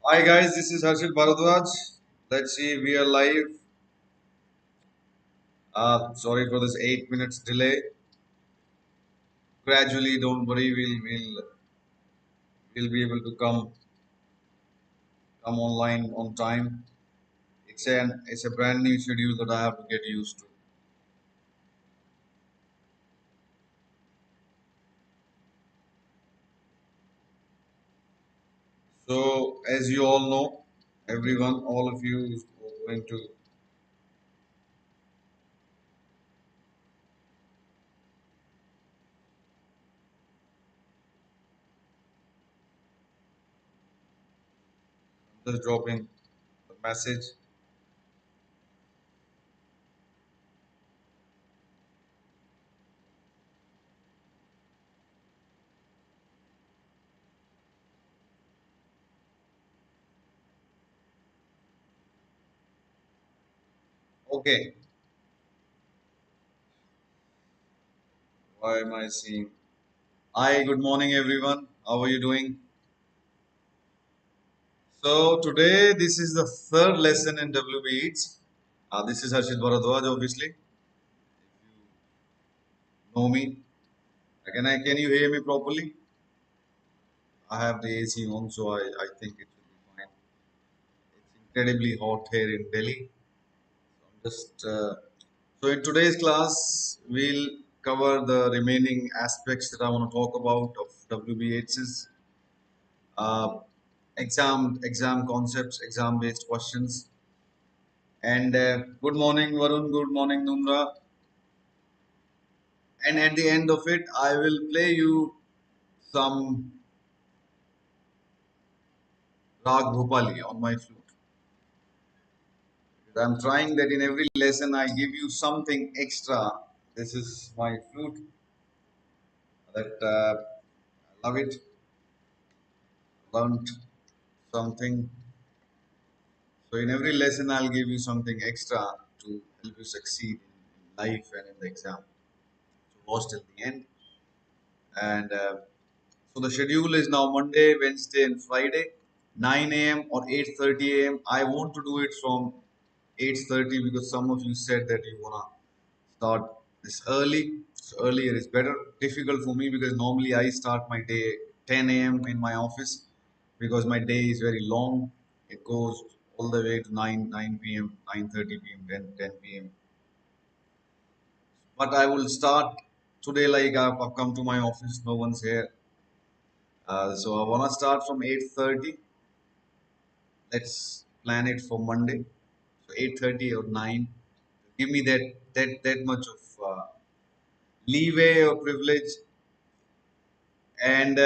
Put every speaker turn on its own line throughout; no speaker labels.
Hi guys, this is Harshit Bhardwaj. Let's see, we are live. Sorry for this 8 minutes delay. Gradually, don't worry, we'll be able to come online on time. It's a brand new schedule that I have to get used to. So as you all know, everyone, all of you is going to just dropping the message. Okay, why am I seeing? Hi, good morning everyone. How are you doing? So today this is the third lesson in WBEATS. This is Harshit Bhardwaj, obviously. If you know me, can you hear me properly? I have the AC on, so I think it will be fine. It's incredibly hot here in Delhi. So in today's class, we'll cover the remaining aspects that I want to talk about of WBH's uh, exam concepts, exam based questions. And good morning, Varun. Good morning, Numra. And at the end of it, I will play you some Rag Bhopali on my flute. I'm trying that in every lesson I give you something extra. This is my flute that I love it. Learned something. So in every lesson I'll give you something extra to help you succeed in life and in the exam. So watch till the end. And so the schedule is now Monday, Wednesday, and Friday, 9 a.m. or 8:30 a.m. I want to do it from 8:30 because some of you said that you wanna start this early. So earlier is better. Difficult for me because normally I start my day 10 a.m. in my office because my day is very long. It goes all the way to 9 p.m., 9:30 p.m., 10 p.m. But I will start today like I've come to my office. No one's here. So I wanna start from 8:30. Let's plan it for Monday. So 8:30 or 9. Give me that much of leeway or privilege. And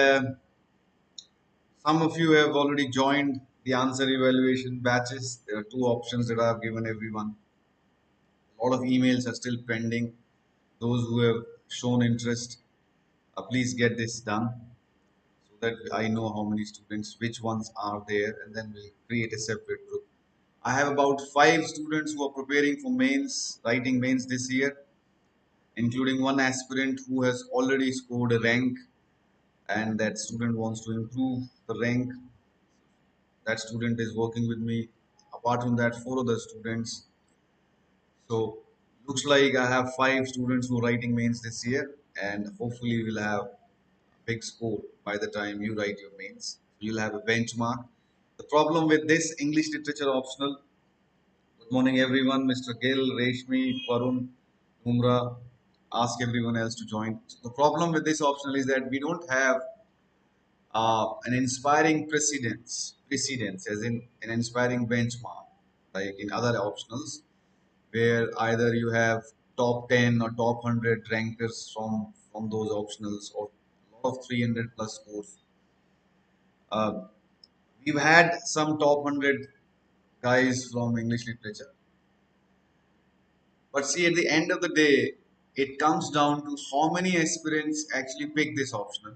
some of you have already joined the answer evaluation batches. There are two options that I have given everyone. A lot of emails are still pending. Those who have shown interest, please get this done so that I know how many students, which ones are there, and then we'll create a separate group. I have about 5 students who are preparing for mains, writing mains this year, including one aspirant who has already scored a rank, and that student wants to improve the rank. That student is working with me. Apart from that, 4 other students. So looks like I have 5 students who are writing mains this year, and hopefully we'll have a big score by the time you write your mains. You'll have a benchmark. The problem with this English literature optional. Good morning, everyone. Mr. Gill, Reshmi, Varun, Umra. Ask everyone else to join. The problem with this optional is that we don't have an inspiring precedence, as in an inspiring benchmark, like in other optionals, where either you have top 10 or top 100 rankers from those optionals or a lot of 300 plus scores. Uh, we've had some top 100 guys from English literature, but see, at the end of the day, it comes down to how many aspirants actually pick this optional.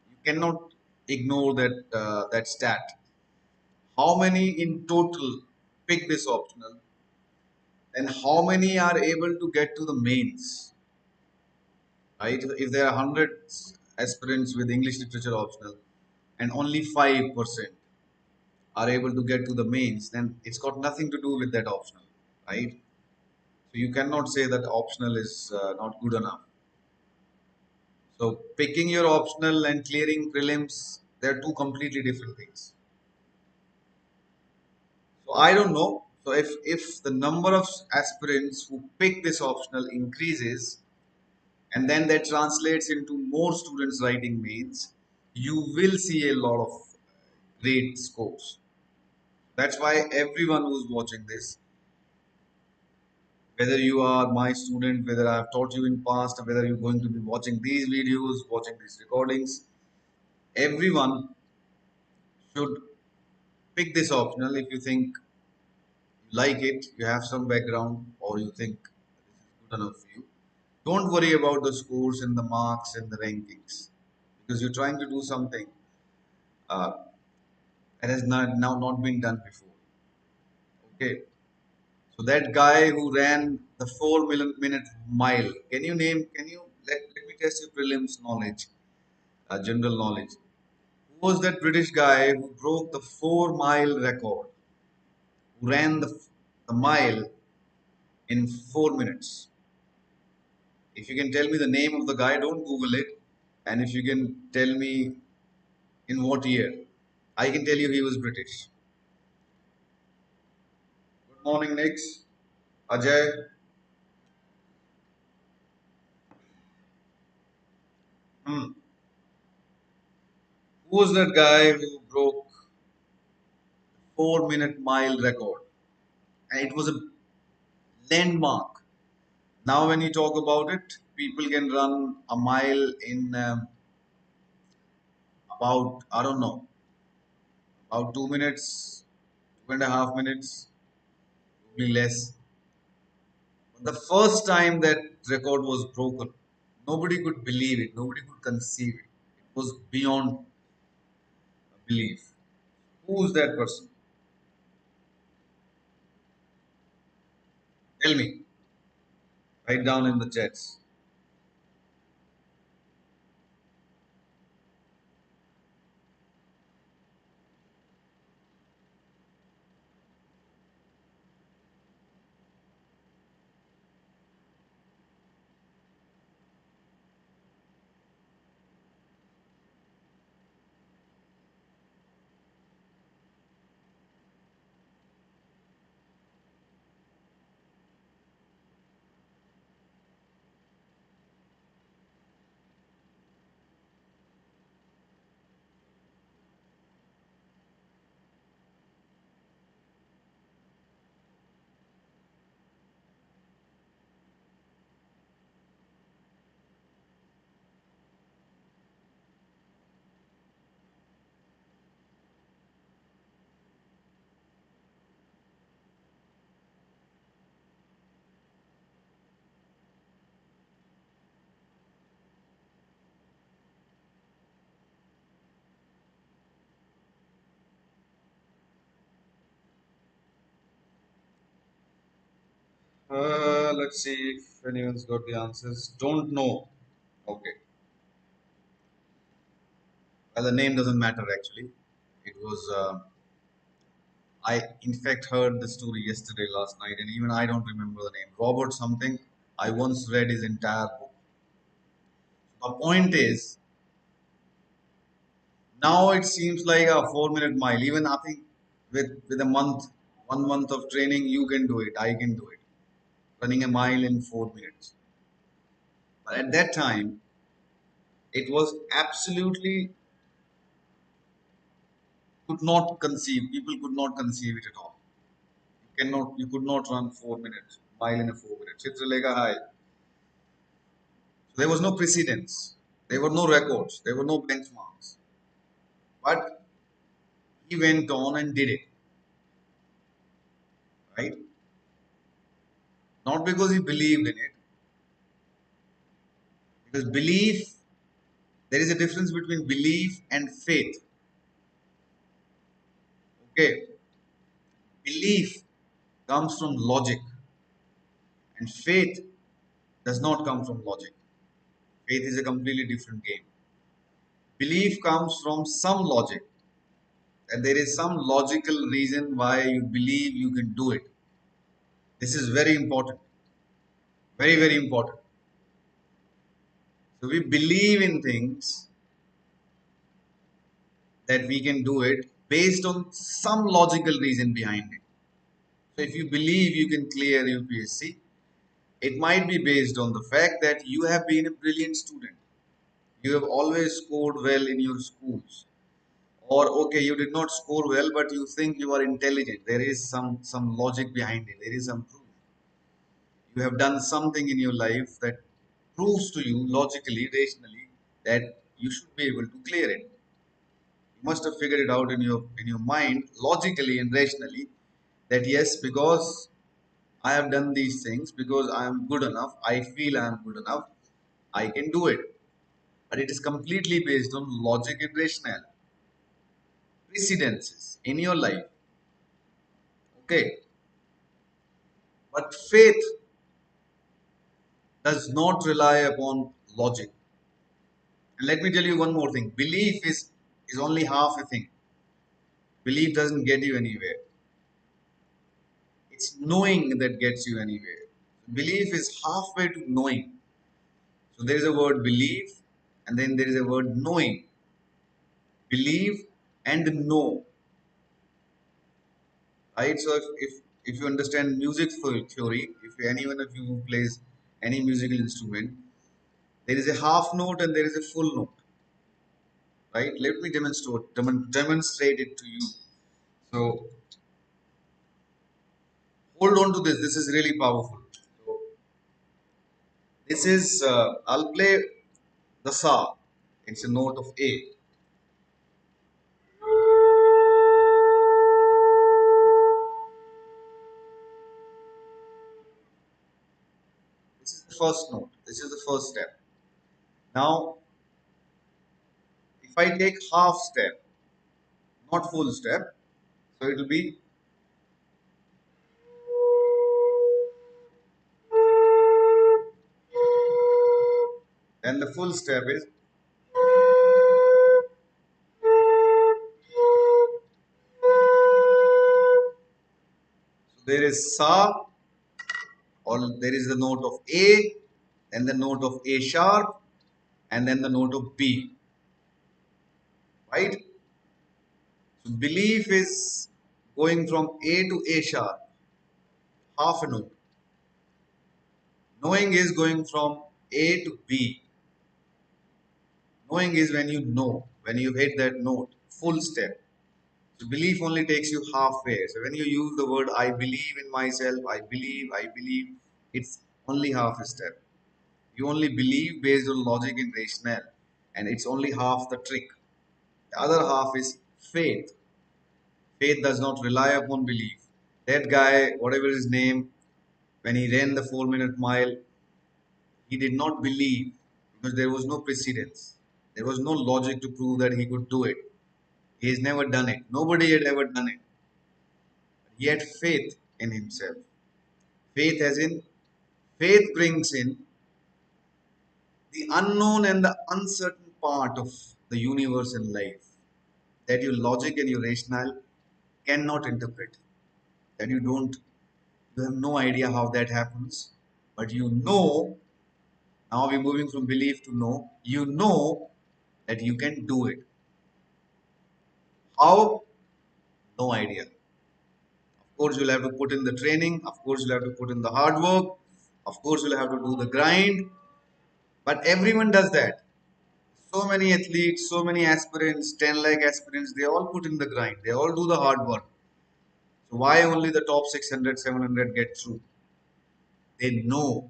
You cannot ignore that stat. How many in total pick this optional, and how many are able to get to the mains, right? If there are 100 aspirants with English literature optional and only 5% are able to get to the mains, then it's got nothing to do with that optional, right? So you cannot say that optional is not good enough. So picking your optional and clearing prelims, they're two completely different things. So I don't know. So if the number of aspirants who pick this optional increases, and then that translates into more students writing mains, you will see a lot of great scores. That's why everyone who's watching this, whether you are my student, whether I have taught you in past, or whether you're going to be watching these videos, watching these recordings, everyone should pick this optional if you think you like it, you have some background, or you think this is good enough for you. Don't worry about the scores and the marks and the rankings because you're trying to do something uh, that has not been done before. Okay, so that guy who ran the 4 minute mile, let me test your prelims knowledge, general knowledge. Who was that British guy who broke the 4 mile record, who ran the mile in 4 minutes? If you can tell me the name of the guy, don't Google it. And if you can tell me in what year, I can tell you he was British. Good morning, Nix. Ajay. Hmm. Who was that guy who broke 4 minute mile record? And it was a landmark. Now, when you talk about it, people can run a mile in about, I don't know, about 2 minutes, 2.5 minutes, probably less. But the first time that record was broken, nobody could believe it, nobody could conceive it. It was beyond belief. Who's that person? Tell me. Write down in the chats. Let's see if anyone's got the answers. Don't know. Okay. Well, the name doesn't matter actually. It was, I in fact heard the story yesterday, last night, and even I don't remember the name. Robert something. I once read his entire book. The point is, now it seems like a 4 minute mile. Even I think with a month, 1 month of training, you can do it. I can do it. Running a mile in 4 minutes. But at that time, it was absolutely could not conceive. People could not conceive it at all. You could not run 4 minutes, mile in a 4 minutes. Chitralega high. So there was no precedence. There were no records. There were no benchmarks. But he went on and did it, right? Not because he believed in it, because belief, there is a difference between belief and faith. Okay, belief comes from logic, and faith does not come from logic. Faith is a completely different game. Belief comes from some logic and there is some logical reason why you believe you can do it. This is very important, very, very important. So we believe in things that we can do it based on some logical reason behind it. So if you believe you can clear UPSC, it might be based on the fact that you have been a brilliant student. You have always scored well in your schools. Or okay, you did not score well, but you think you are intelligent. There is some logic behind it. There is some proof. You have done something in your life that proves to you logically, rationally, that you should be able to clear it. You must have figured it out in your mind, logically and rationally, that yes, because I have done these things, because I am good enough, I feel I am good enough, I can do it. But it is completely based on logic and rationale, precedences in your life. Okay, but faith does not rely upon logic. And let me tell you one more thing: belief is only half a thing. Belief doesn't get you anywhere. It's knowing that gets you anywhere. Belief is halfway to knowing. So there is a word believe, and then there is a word knowing. Believe and know. Right? So if you understand music theory, if any one of you who plays any musical instrument, there is a half note and there is a full note. Right? Let me demonstrate it to you. So hold on to this. This is really powerful. So this is I'll play the sa. It's a note of A. This is the first note. This is the first step. Now, if I take half step, not full step, so it will be, then the full step is, so there is sa, or there is the note of A, then the note of A sharp, and then the note of B. Right? So belief is going from A to A sharp, half a note. Knowing is going from A to B. Knowing is when you know, when you hit that note, full step. So belief only takes you halfway. So when you use the word I believe in myself, I believe, it's only half a step. You only believe based on logic and rationale, and it's only half the trick. The other half is faith. Faith does not rely upon belief. That guy, whatever his name, when he ran the 4 minute mile, he did not believe because there was no precedence. There was no logic to prove that he could do it. He has never done it. Nobody had ever done it. He had faith in himself. Faith as in, faith brings in the unknown and the uncertain part of the universe and life that your logic and your rationale cannot interpret. That you have no idea how that happens, but you know, now we're moving from belief to know, you know that you can do it. How? No idea. Of course, you'll have to put in the training, of course, you'll have to put in the hard work, of course, you'll have to do the grind, but everyone does that. So many athletes, so many aspirants, 10 lakh aspirants, they all put in the grind. They all do the hard work. So why only the top 600, 700 get through? They know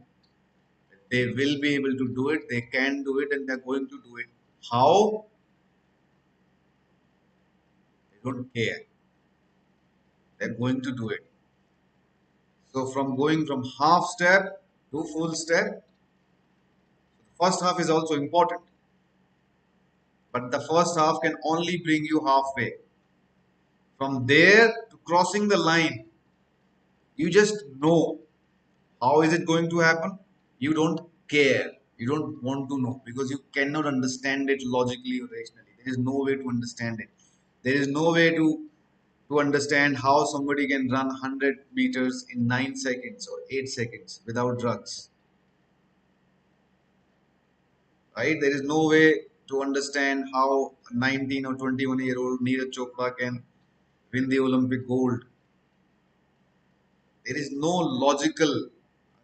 that they will be able to do it, they can do it, and they're going to do it. How? They don't care. They're going to do it. So from going from half step to full step, the first half is also important. But the first half can only bring you halfway. From there to crossing the line, you just know. How is it going to happen? You don't care. You don't want to know because you cannot understand it logically or rationally. There is no way to understand it. There is no way to understand how somebody can run 100 meters in 9 seconds or 8 seconds without drugs, right? There is no way to understand how a 19 or 21-year-old Neeraj Chopra can win the Olympic gold. There is no logical,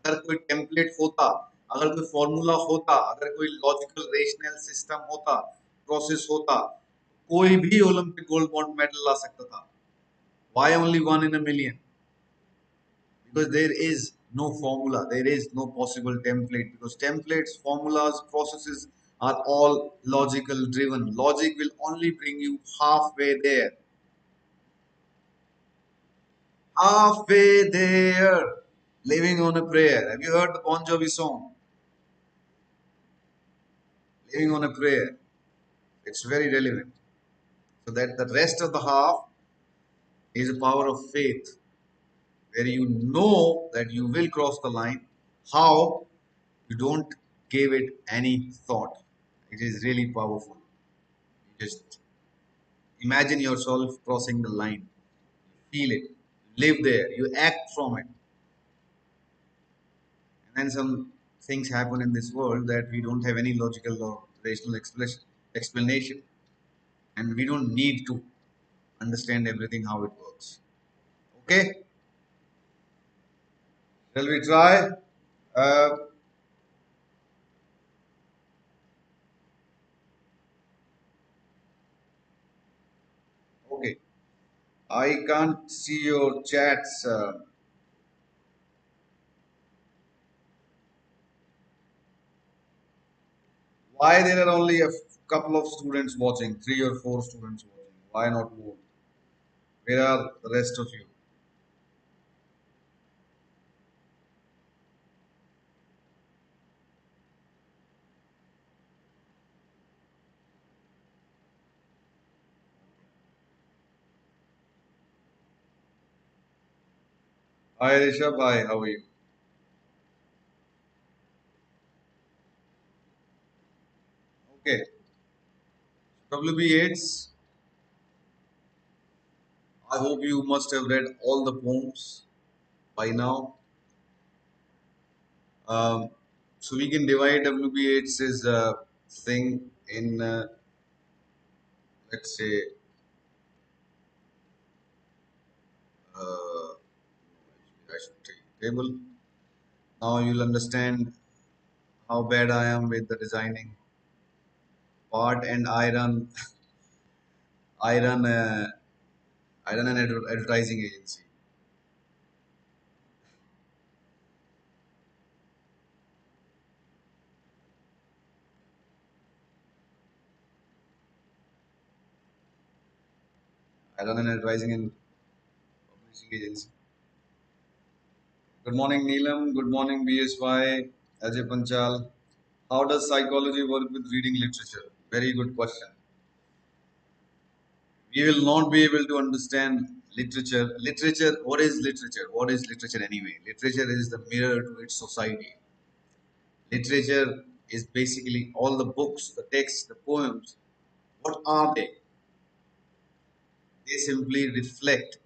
अगर कोई template होता, अगर कोई formula होता, अगर कोई logical rational system होता, process होता, कोई भी ओलंपिक गोल्ड मेडल ला सकता था. Why only one in a million? Because there is no formula, there is no possible template, because templates, formulas, processes are all logical driven. Logic will only bring you halfway there. Halfway there. Living on a prayer. Have you heard the Bon Jovi song? Living on a prayer. It's very relevant. So that the rest of the half is a power of faith, where you know that you will cross the line. How? You don't give it any thought. It is really powerful. You just imagine yourself crossing the line. Feel it. Live there. You act from it. And then some things happen in this world that we don't have any logical or rational explanation. And we don't need to understand everything how it works. Okay? Shall we try? Uh, okay. I can't see your chats. Why there are only a couple of students watching, 3 or 4 students watching? Why not more? Where are the rest of you? Hi Rishabh, hi, how are you? Okay, WB Yates, I hope you must have read all the poems by now. Um, so we can divide WB Yates's thing in, let's say, I should take table. Now you'll understand how bad I am with the designing part, and I run a, I run an advertising agency. I run an advertising and publishing agency. Good morning, Neelam. Good morning, BSY, Ajay Panchal. How does psychology work with reading literature? Very good question. We will not be able to understand literature. Literature, what is literature? What is literature anyway? Literature is the mirror to its society. Literature is basically all the books, the texts, the poems. What are they? They simply reflect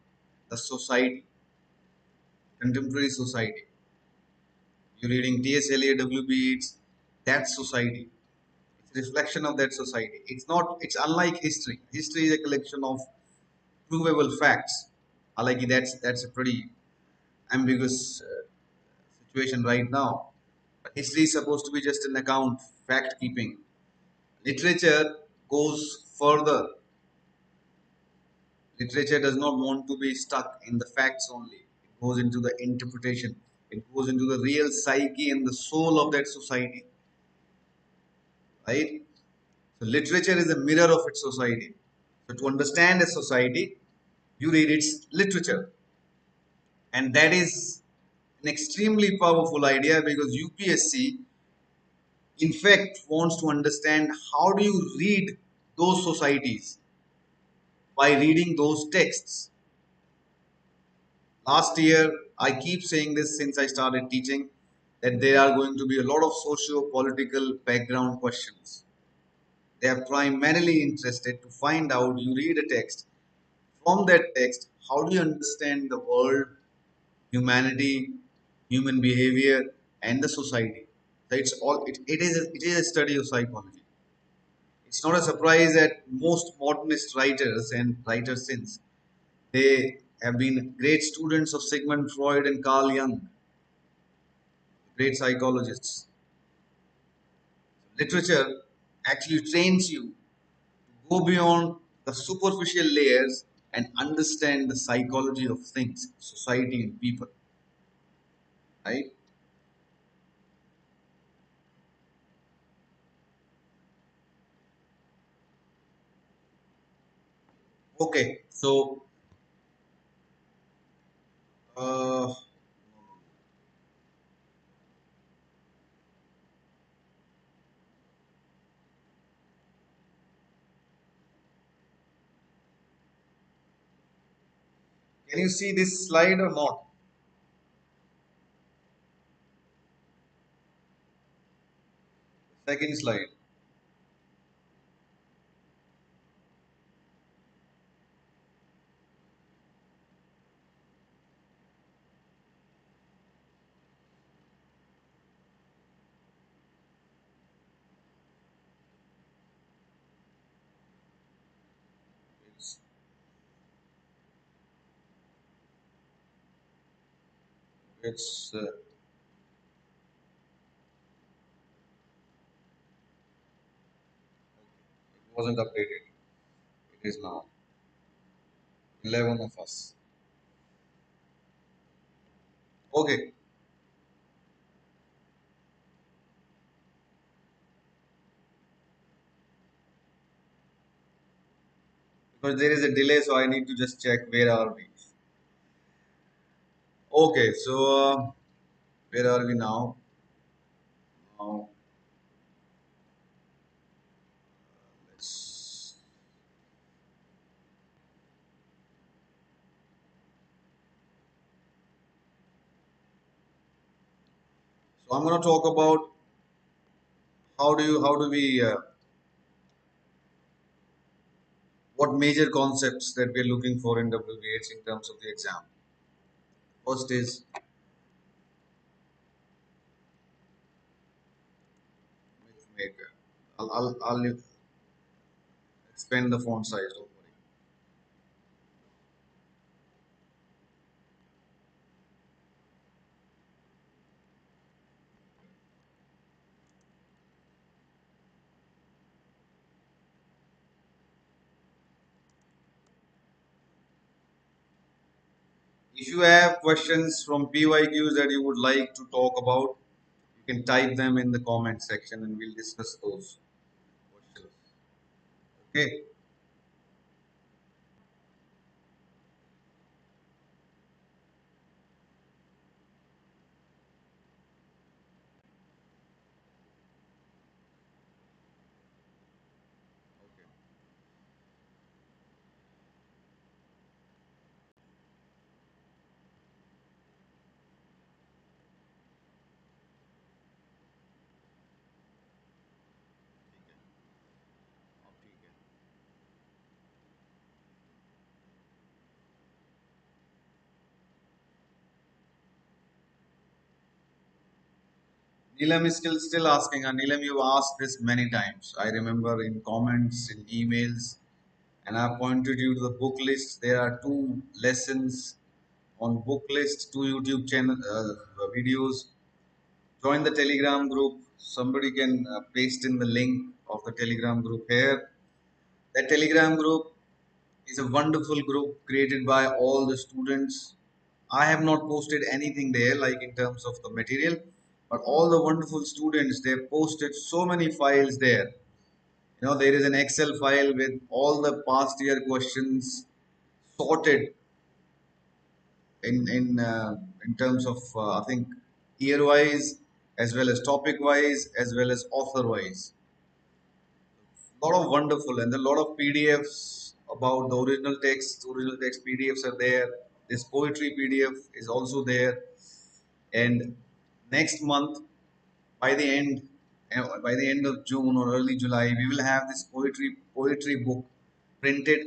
the society, contemporary society. You're reading T.S. Eliot, W.B. Yeats, that society. It's a reflection of that society. It's not, it's unlike history. History is a collection of provable facts. Like that's a pretty ambiguous situation right now. But history is supposed to be just an account, fact keeping. Literature goes further. Literature does not want to be stuck in the facts only. It goes into the interpretation. It goes into the real psyche and the soul of that society. Right? So literature is a mirror of its society. So to understand a society, you read its literature. And that is an extremely powerful idea because UPSC in fact wants to understand how do you read those societies by reading those texts. Last year, I keep saying this since I started teaching that there are going to be a lot of socio political background questions. They are primarily interested to find out, you read a text, from that text, how do you understand the world, humanity, human behavior, and the society? So it's all it is a study of psychology. It's not a surprise that most modernist writers and writers since they have been great students of Sigmund Freud and Carl Jung, great psychologists. Literature actually trains you to go beyond the superficial layers and understand the psychology of things, society, and people. Right? Okay. So, uh, can you see this slide or not? Second slide. It's, it's it wasn't updated. It is now 11 of us. Okay. Because there is a delay, so I need to just check where are we. Okay. So, where are we now? Now, let's. So I'm going to talk about how do we what major concepts that we're looking for in WBH in terms of the exam. First is myth maker. I'll expand the font size. Don't worry. If you have questions from PYQs that you would like to talk about, you can type them in the comment section and we'll discuss those questions. Okay. Okay. ठीक है. Neelam is still asking. Neelam, you asked this many times. I remember in comments, in emails, and I pointed you to the book list. There are two lessons on book list, two YouTube channel videos. Join the Telegram group. Somebody can paste in the link of the Telegram group here. That Telegram group is a wonderful group created by all the students. I have not posted anything there, like in terms of the material, but all the wonderful students they have posted so many files there. There is an Excel file with all the past year questions sorted in terms of I think year wise as well as topic wise as well as author wise. A lot of wonderful and a lot of PDFs about the original text. Original text PDFs are there. This poetry PDF is also there. And next month, by the end, by the end of June or early July, we will have this poetry book printed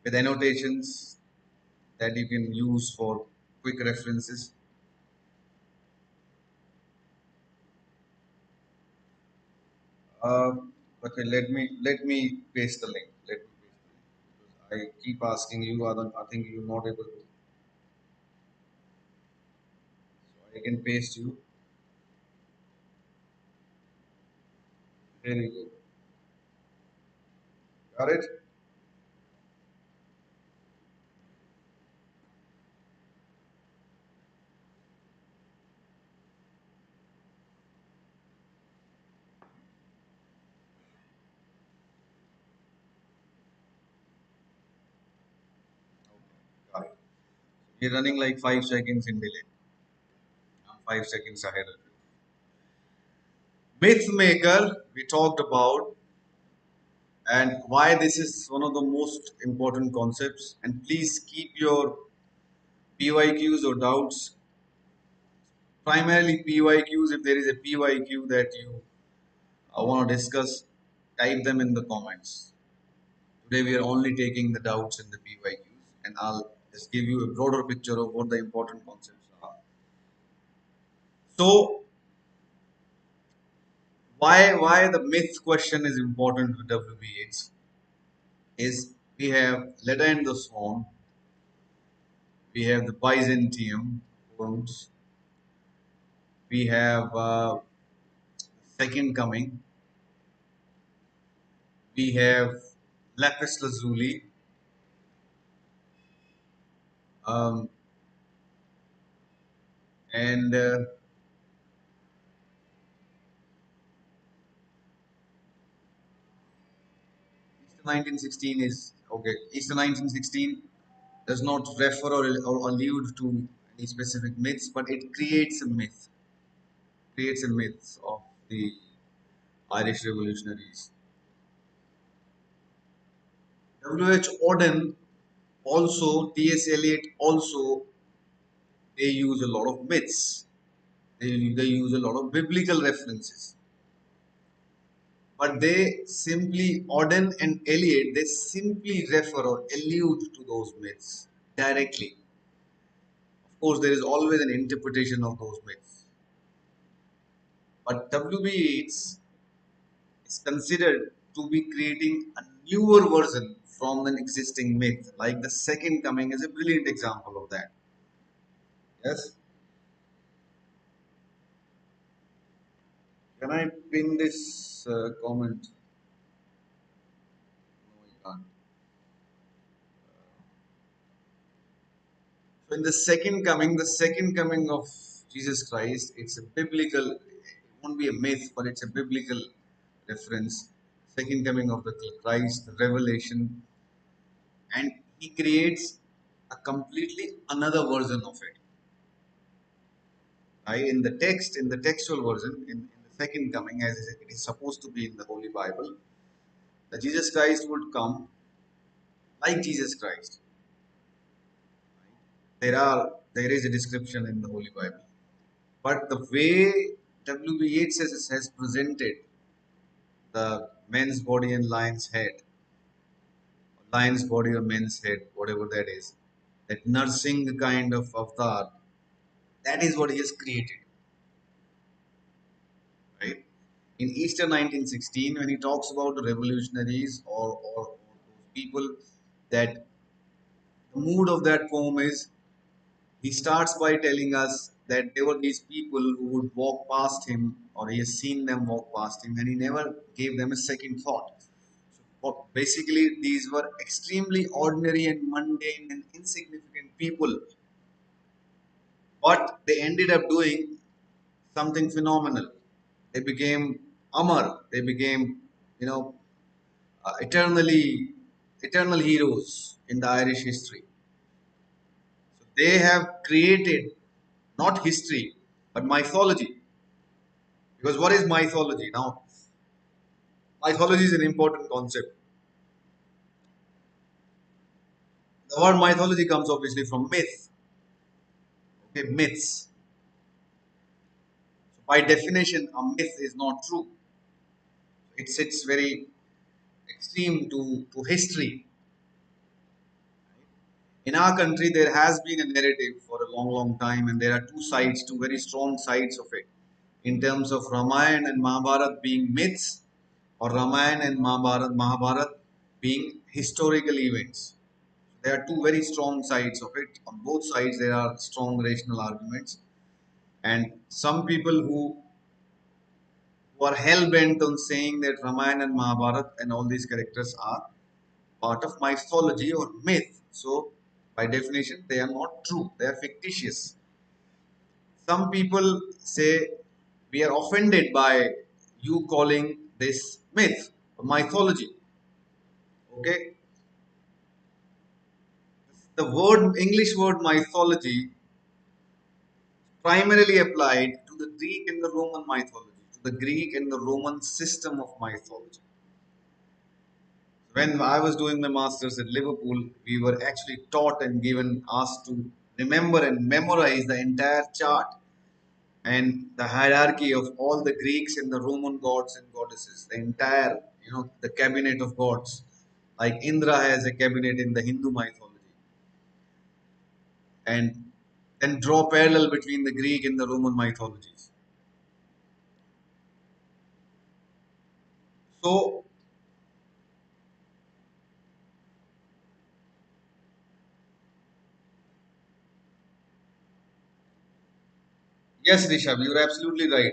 with annotations that you can use for quick references. Uh, okay, let me paste the link. Let me paste the link because I keep asking you. I think you're not able to. So I can paste you. Very good. Got it? Got it. You're running like 5 seconds in delay. I'm 5 seconds ahead of you. Myth maker we talked about, and why this is one of the most important concepts. And please keep your PYQs or doubts, primarily PYQs. If there is a PYQ that you want to discuss, type them in the comments. Today we are only taking the doubts in the PYQs, and I'll just give you a broader picture of what the important concepts are. So why the myth question is important with WBH is we have letter and the swan, we have the Byzantium poems, we have second coming, we have lapis lazuli, um, and Easter 1916 is okay. Easter 1916 does not refer or allude to any specific myths, but it creates a myth of the Irish revolutionaries. W.H. Auden also, T.S. Eliot also, they use a lot of myths. They use a lot of biblical references. But they simply, Auden and Eliot, they simply refer or allude to those myths directly. Of course, there is always an interpretation of those myths. But W.B. Yeats is considered to be creating a newer version from an existing myth. Like the second coming is a brilliant example of that. Yes? Can I pin this comment? No, I can't. So in the second coming of Jesus Christ, it's a biblical, it won't be a myth, but it's a biblical reference. Second coming of the Christ, the revelation, and he creates a completely another version of it. Right? In the textual version, in the second coming, as it is supposed to be in the Holy Bible, that Jesus Christ would come like Jesus Christ. There is a description in the Holy Bible. But the way W.B. Yeats has presented the men's body and lion's head, lion's body or men's head, whatever that is, that nursing kind of avatar, that is what he has created, right? In Easter 1916, when he talks about the revolutionaries or those people, that the mood of that poem is he starts by telling us that there were these people who would walk past him, or he has seen them walk past him, and he never gave them a second thought. So basically, these were extremely ordinary and mundane and insignificant people, but they ended up doing something phenomenal. They became Amar. They became, you know, eternal heroes in the Irish history. So they have created not history but mythology. Because what is mythology? Now, mythology is an important concept. The word mythology comes obviously from myth. Okay, myths. So by definition, a myth is not true. It sits very extreme to history. In our country, there has been a narrative for a long, long time, and there are two sides, two very strong sides of it, in terms of Ramayana and Mahabharata being myths, or Ramayana and Mahabharata being historical events. There are two very strong sides of it. On both sides, there are strong rational arguments, and some people who are hell bent on saying that Ramayana and Mahabharata and all these characters are part of mythology or myth. So, by definition, they are not true, they are fictitious. Some people say we are offended by you calling this myth or mythology. Okay, the word English word mythology primarily applied to the Greek and the Roman mythology, to the Greek and the Roman system of mythology. When I was doing my masters at Liverpool, we were actually taught and given asked to remember and memorize the entire chart and the hierarchy of all the Greeks and the Roman gods and goddesses, the entire, the cabinet of gods. Like Indra has a cabinet in the Hindu mythology, and then draw parallel between the Greek and the Roman mythologies. So, yes, Rishabh, you're absolutely right.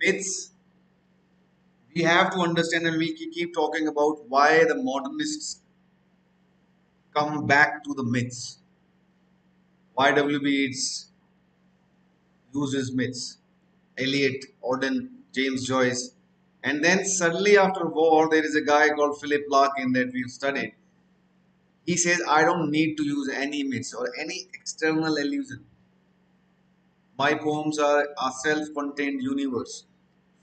Myths, we have to understand, and we keep talking about why the modernists come back to the myths. Why W.B. Yeats uses myths. Eliot, Auden, James Joyce. And then suddenly after war, there is a guy called Philip Larkin that we've studied. He says, I don't need to use any myths or any external illusion. My poems are a self-contained universe,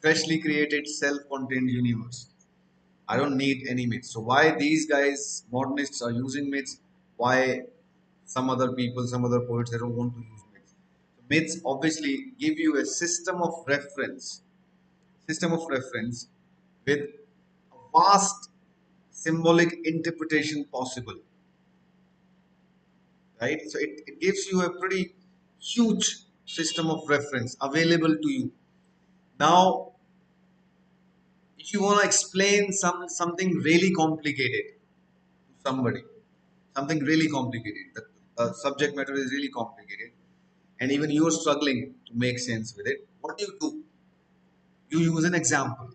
freshly created self-contained universe. I don't need any myths. So why these guys, modernists, are using myths? Why some other people, some other poets, they don't want to use myths? Myths obviously give you a system of reference with a vast symbolic interpretation possible, right? So it gives you a pretty huge system of reference available to you. Now, if you want to explain something really complicated to somebody, something really complicated, the subject matter is really complicated, and even you're struggling to make sense with it, what do? You use an example,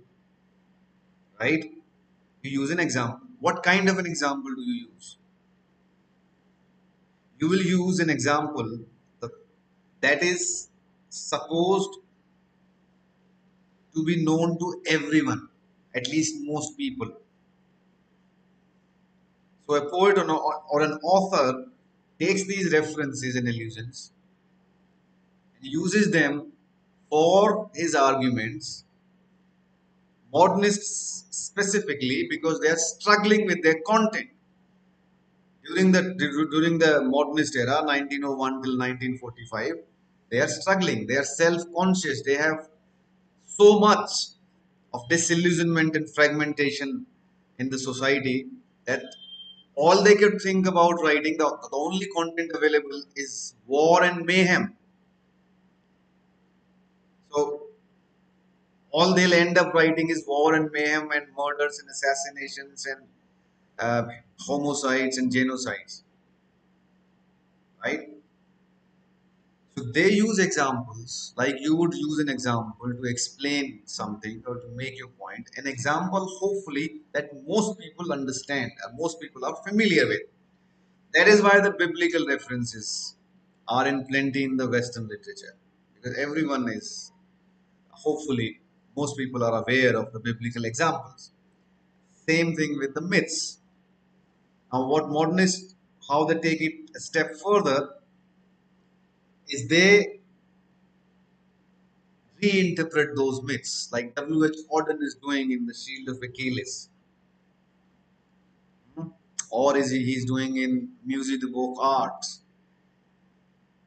right? You use an example. What kind of an example do you use? You will use an example that is supposed to be known to everyone, at least most people. So a poet or an author takes these references and allusions and uses them for his arguments. Modernists specifically, because they are struggling with their content during the modernist era, 1901 till 1945. They are struggling. They are self-conscious. They have so much of disillusionment and fragmentation in the society that all they could think about writing, the only content available is war and mayhem. So all they'll end up writing is war and mayhem and murders and assassinations and homicides and genocides, right? So they use examples like you would use an example to explain something or to make your point. An example, hopefully, that most people understand, most people are familiar with. That is why the biblical references are in plenty in the Western literature, because everyone is, hopefully, most people are aware of the biblical examples. Same thing with the myths. Now, what modernists, how they take it a step further is they reinterpret those myths, like W.H. Auden is doing in The Shield of Achilles, hmm, or is he's doing in Music the Book Arts,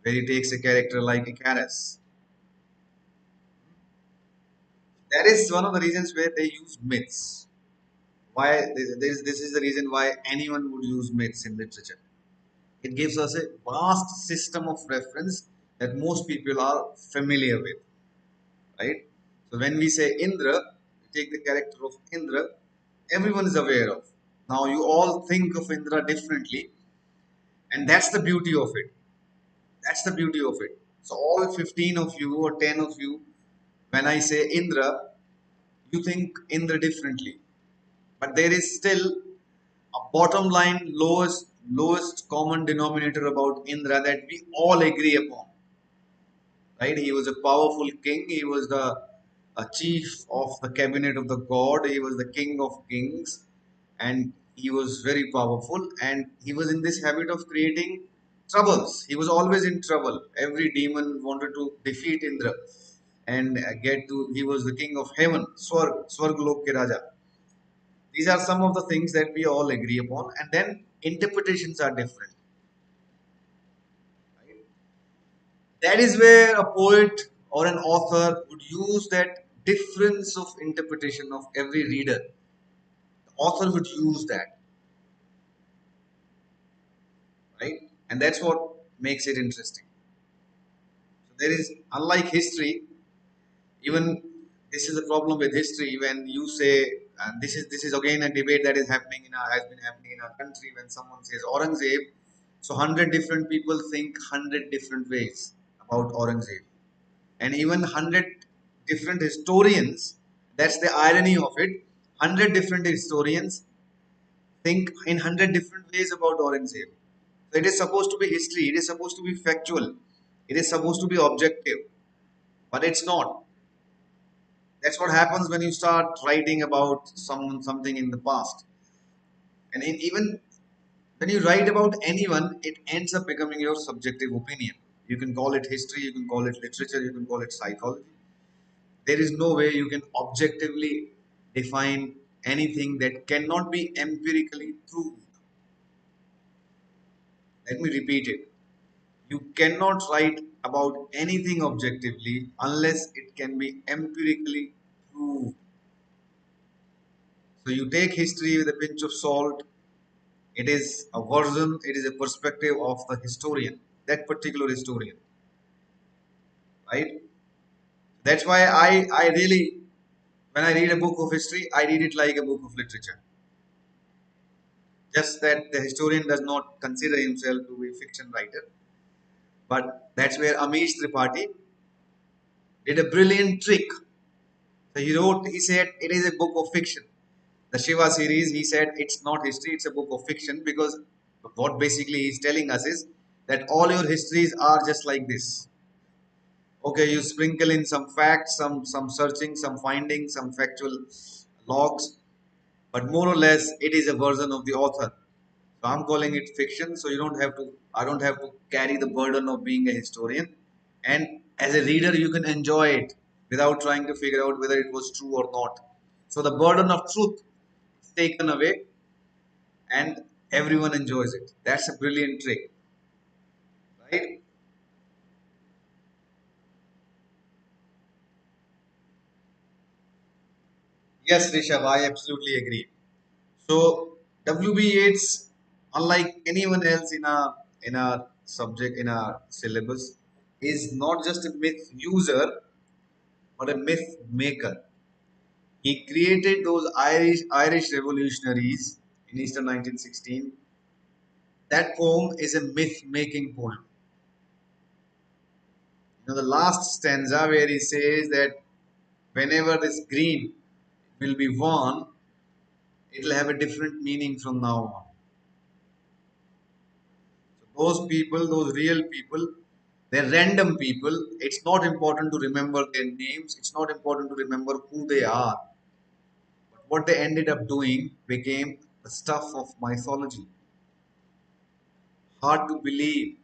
where he takes a character like Icarus. That is one of the reasons where they use myths. Why this is the reason why anyone would use myths in literature. It gives us a vast system of reference that most people are familiar with, right? So when we say Indra, we take the character of Indra, everyone is aware of. Now you all think of Indra differently, and that's the beauty of it. That's the beauty of it. So all 15 of you or 10 of you, when I say Indra, you think Indra differently. But there is still a bottom line lowest common denominator about Indra that we all agree upon. Right? He was a powerful king. He was the a chief of the cabinet of the god. He was the king of kings, and he was very powerful. And he was in this habit of creating troubles. He was always in trouble. Every demon wanted to defeat Indra and get to. He was the king of heaven, Swarg Lok ke Raja. These are some of the things that we all agree upon, and then interpretations are different. Right? That is where a poet or an author would use that difference of interpretation of every reader. The author would use that, right? And that's what makes it interesting. So there is, unlike history, even this is a problem with history when you say, and this is again a debate that is happening in our has been happening in our country when someone says Aurangzeb, so 100 different people think 100 different ways about Aurangzeb, and even 100 different historians. That's the irony of it. 100 different historians think in 100 different ways about Aurangzeb. So it is supposed to be history. It is supposed to be factual. It is supposed to be objective, but it's not. That's what happens when you start writing about someone something in the past. And even when you write about anyone, it ends up becoming your subjective opinion. You can call it history, you can call it literature, you can call it psychology. There is no way you can objectively define anything that cannot be empirically proved. Let me repeat it. You cannot write about anything objectively unless it can be empirically proved. So you take history with a pinch of salt. It is a version, it is a perspective of the historian, that particular historian, right? That's why I really, when I read a book of history, I read it like a book of literature. Just that the historian does not consider himself to be a fiction writer. But that's where Amish Tripathi did a brilliant trick. So he said it is a book of fiction. The Shiva series, he said it's not history, it's a book of fiction because what basically he's telling us is that all your histories are just like this. Okay, you sprinkle in some facts, some searching, some finding, some factual logs, but more or less it is a version of the author. So I'm calling it fiction, so I don't have to carry the burden of being a historian. And as a reader, you can enjoy it without trying to figure out whether it was true or not. So the burden of truth is taken away and everyone enjoys it. That's a brilliant trick, right? Yes, Rishabh, I absolutely agree. So WB Yeats, unlike anyone else in our subject in our syllabus, is not just a myth user but a myth maker. He created those Irish revolutionaries in Easter 1916. That poem is a myth making poem. You know, the last stanza where he says that whenever this green will be worn, it will have a different meaning from now on. So those people, those real people, they're random people. It's not important to remember their names. It's not important to remember who they are. But what they ended up doing became the stuff of mythology. Hard to believe,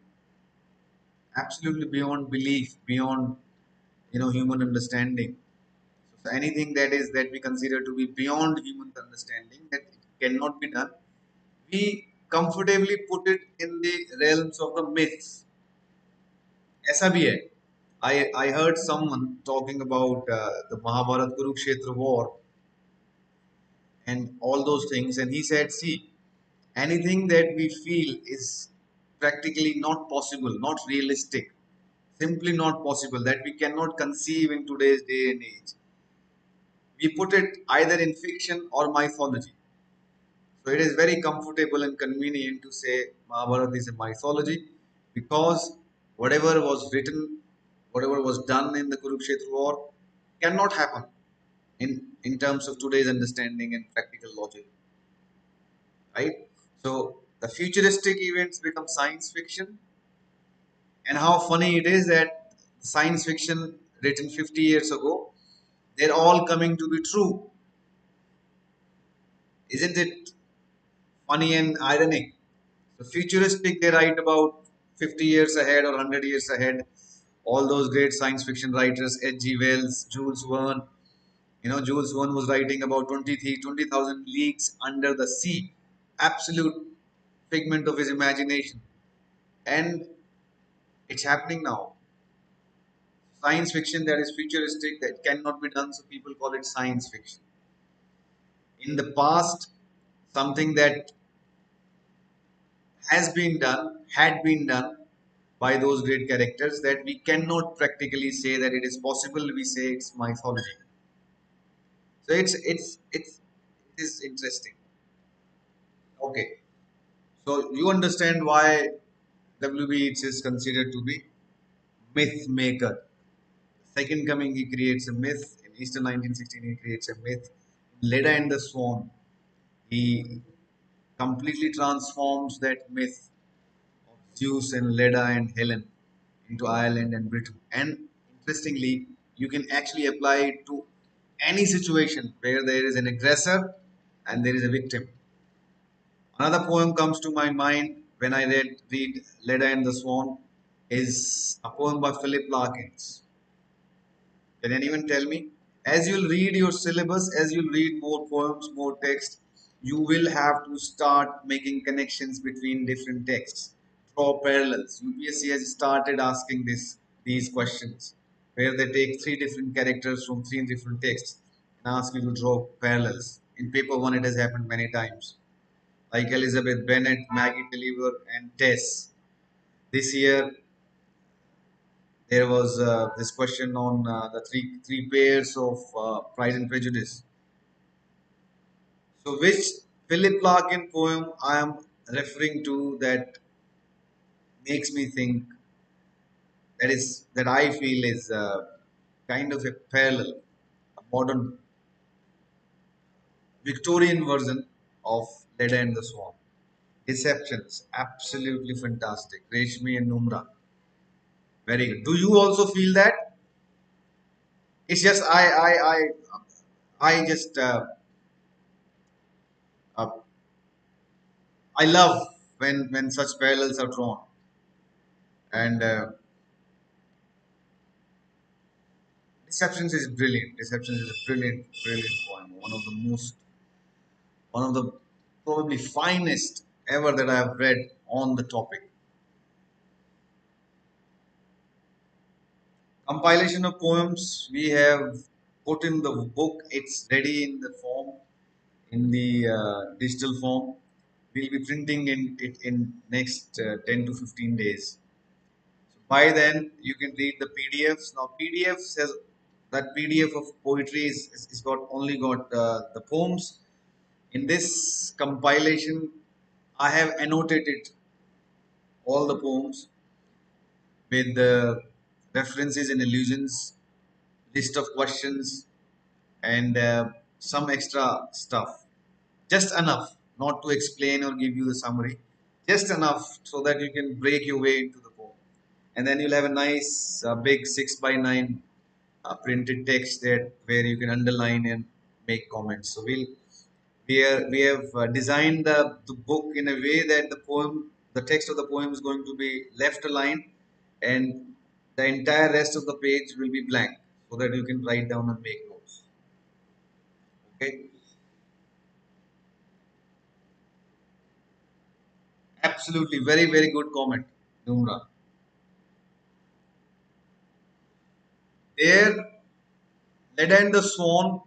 absolutely beyond belief, beyond human understanding. So anything that we consider to be beyond human understanding that it cannot be done, we comfortably put it in the realms of the myths. ऐसा भी है. I heard someone talking about the Mahabharat Kurukshetra war and all those things, and he said, see, anything that we feel is practically not possible, not realistic, simply not possible, that we cannot conceive in today's day and age, we put it either in fiction or mythology. So it is very comfortable and convenient to say Mahabharata is a mythology because whatever was written, whatever was done in the Kurukshetra war cannot happen in terms of today's understanding and practical logic, right? So the futuristic events become science fiction, and how funny it is that science fiction written 50 years ago, they're all coming to be true. Isn't it funny and ironic? So futuristic, they write about 50 years ahead or 100 years ahead. All those great science fiction writers, H.G. Wells, Jules Verne. You know, Jules Verne was writing about 20,000 leagues under the sea. Absolute figment of his imagination. And it's happening now. Science fiction that is futuristic, that cannot be done, so people call it science fiction. In the past, something that has been done, had been done by those great characters, that we cannot practically say that it is possible. We say it's mythology. So it is interesting. Okay, so you understand why WB is considered to be myth maker. Second coming, he creates a myth. In Easter 1916, he creates a myth. Leda and the Swan, he completely transforms that myth of Zeus and Leda and Helen into Ireland and Britain. And interestingly, you can actually apply it to any situation where there is an aggressor and there is a victim. Another poem comes to my mind when I read Leda and the Swan is a poem by Philip Larkins. Can anyone tell me? As you'll read your syllabus, as you'll read more poems, more text, you will have to start making connections between different texts, draw parallels. UPSC has started asking these questions where they take three different characters from three different texts and ask you to draw parallels. In paper one, it has happened many times, like Elizabeth Bennet, Maggie Deliver, and Tess. This year, there was this question on the three pairs of Pride and Prejudice. So, which Philip Larkin poem I am referring to that makes me think that I feel is kind of a parallel, a modern Victorian version of Leda and the Swan. Deceptions, absolutely fantastic. Reshmi and Numra, very good. Do you also feel that? It's just I just uh, I love when such parallels are drawn. And Deceptions is brilliant. Deceptions is a brilliant poem. One of the probably finest ever that I have read on the topic. Compilation of poems we have put in the book. It's ready in the form, in the digital form. We'll be printing it in next 10 to 15 days. So by then, you can read the PDFs. Now, PDFs has that PDF of poetry is got only got the poems. In this compilation, I have annotated all the poems with the references and allusions, list of questions, and some extra stuff. Just enough, not to explain or give you the summary. Just enough so that you can break your way into the poem. And then you'll have a nice big 6 by 9 printed text there where you can underline and make comments. So we have designed the book in a way that the text of the poem is going to be left aligned, and the entire rest of the page will be blank so that you can write down and make notes. Okay, absolutely, very good comment, Numra. There, Leda and the Swan,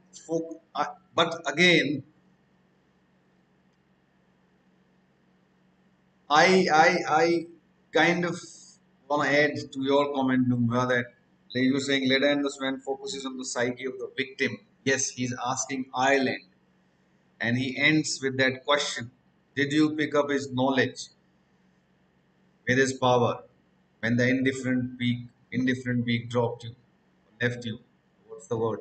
but again, I kind of want to add to your comment, Nunga, that like you were saying, Leda and the Swan focuses on the psyche of the victim. Yes, he's asking Ireland, and he ends with that question: did you pick up his knowledge with his power when the indifferent week dropped you, left you? What's the word?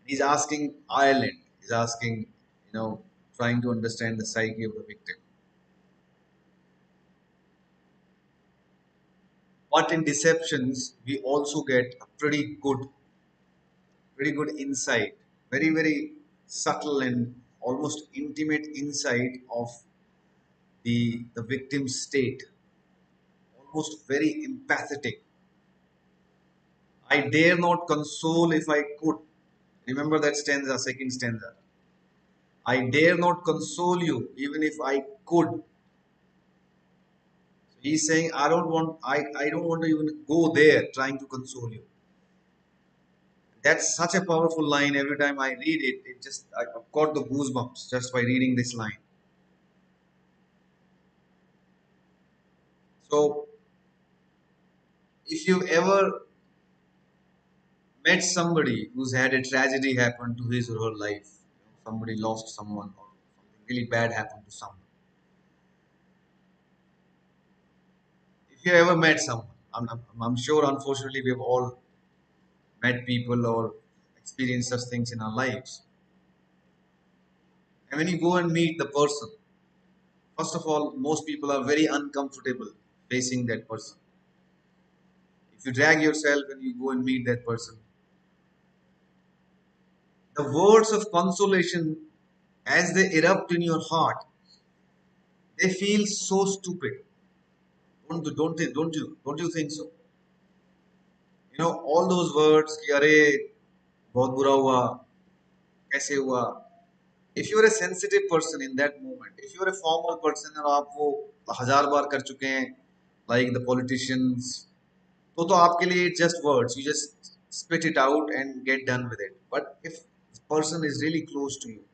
He's asking Ireland. He's asking, trying to understand the psyche of the victim. But in deceptions, we also get a pretty good insight, very subtle and almost intimate insight of the victim's state, almost very empathetic. I dare not console if I could. Remember that stanza, second stanza. I dare not console you even if I could. He's saying, I don't want to even go there trying to console you. That's such a powerful line. Every time I read it, I've got the goosebumps just by reading this line. So, if you ever met somebody who's had a tragedy happen to his or her life, somebody lost someone or something really bad happened to someone. If you ever met someone, I'm sure, unfortunately, we've all met people or experienced such things in our lives. And when you go and meet the person, first of all, most people are very uncomfortable facing that person. If you drag yourself and you go and meet that person, the words of consolation, as they erupt in your heart, they feel so stupid. Don't you think so? All those words, कि अरे बहुत बुरा हुआ, कैसे हुआ. If you're a sensitive person in that moment, if you're a formal person और आप वो हजार बार कर चुके हैं, like the politicians, तो आपके लिए it's just words. You just spit it out and get done with it. But if the person is really close to you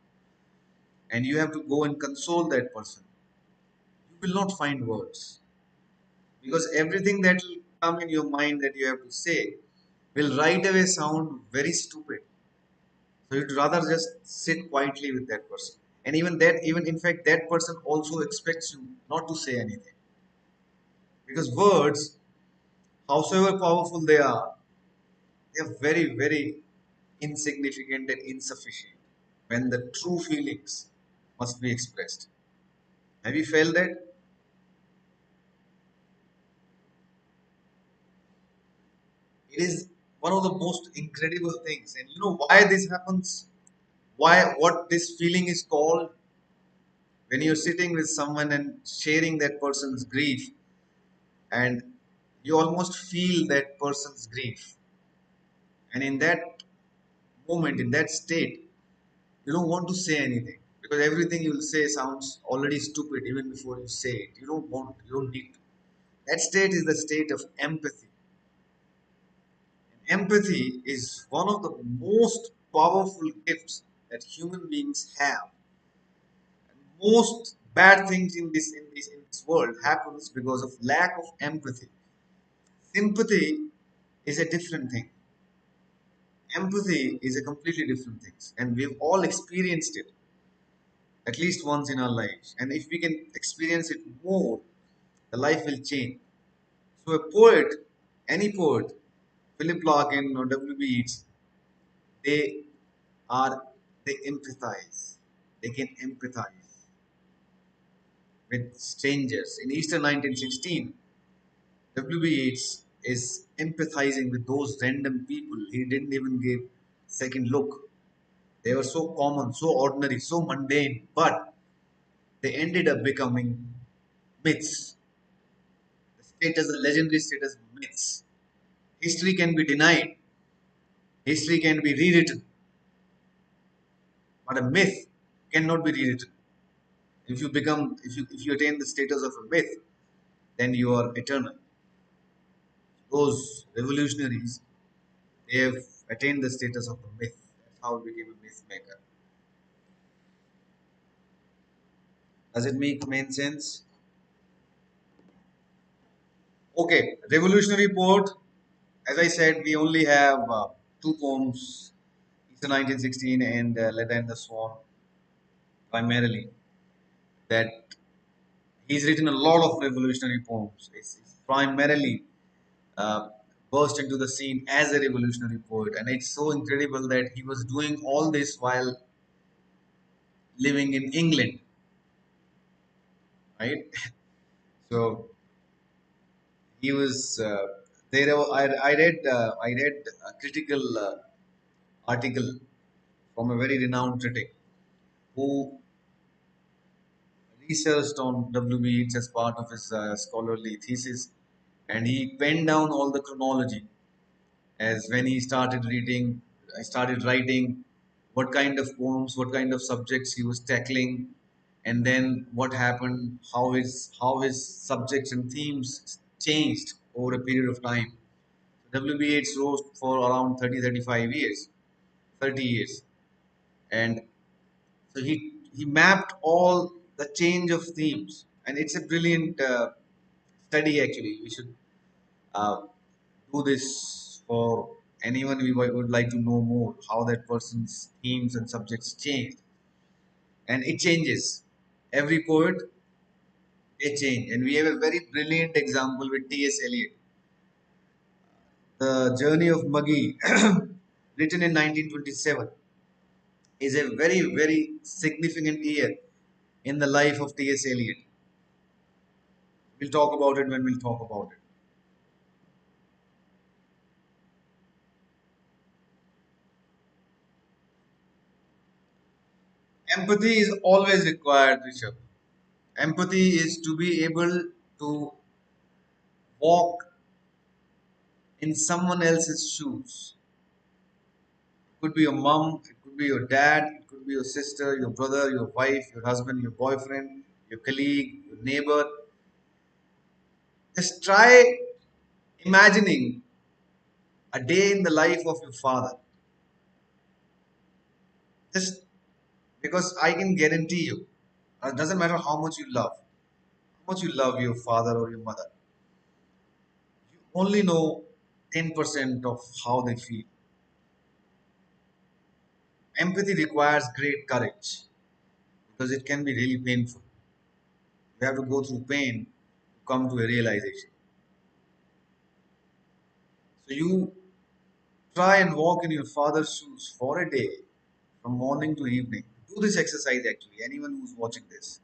and you have to go and console that person, you will not find words, because everything that will come in your mind that you have to say will right away sound very stupid. So you'd rather just sit quietly with that person. And even in fact, that person also expects you not to say anything. Because words, howsoever powerful they are very insignificant and insufficient when the true feelings must be expressed. Have you felt that? It is one of the most incredible things. And you know why this happens? What this feeling is called? When you're sitting with someone and sharing that person's grief, and you almost feel that person's grief, and in that moment, in that state, you don't want to say anything, because everything you'll say sounds already stupid even before you say it. You don't need to. That state is the state of empathy. And empathy is one of the most powerful gifts that human beings have. Most bad things in this world happens because of lack of empathy. Sympathy is a different thing. Empathy is a completely different thing, and we've all experienced it at least once in our lives. And if we can experience it more, the life will change. So a poet, any poet, Philip Larkin or W.B. Yeats, they are they empathize. They can empathize with strangers. In Easter 1916, W.B. Yeats is empathizing with those random people he didn't even give second look. They were so common, so ordinary, so mundane, but they ended up becoming myths. The legendary status of myths. History can be denied, history can be rewritten, but a myth cannot be rewritten. If you attain the status of a myth, then you are eternal. Those revolutionaries, They have attained the status of a myth. That's how he became a myth maker. Does it make main sense? Okay, revolutionary poet. As I said, we only have two poems, Easter 1916 and Letter and the Swan, primarily. That he's written a lot of revolutionary poems. It's primarily uh, burst into the scene as a revolutionary poet, and it's so incredible that he was doing all this while living in England, right? So he was there. I read a critical article from a very renowned critic who researched on W.B. Yeats as part of his scholarly thesis, and he penned down all the chronology as when he started reading, I started writing, what kind of poems, what kind of subjects he was tackling, and then what happened, how his subjects and themes changed over a period of time. W.B. Yeats wrote for around 30-35 years, 30 years, and so he mapped all the change of themes, and it's a brilliant study actually. We should uh, do this for anyone we would like to know more how that person's themes and subjects change, and it changes. Every poet they change, and we have a very brilliant example with T.S. Eliot. The Journey of Muggy, written in 1927, is a very significant year in the life of T.S. Eliot. We'll talk about it when we'll talk about it. Empathy is always required, Rishabh. Empathy is to be able to walk in someone else's shoes. It could be your mom, it could be your dad, it could be your sister, your brother, your wife, your husband, your boyfriend, your colleague, your neighbor. Just try imagining a day in the life of your father. Just because I can guarantee you, it doesn't matter how much you love your father or your mother, you only know 10% of how they feel. Empathy requires great courage because it can be really painful. You have to go through pain to come to a realization. So you try and walk in your father's shoes for a day from morning to evening. Do this exercise actually, anyone who's watching this.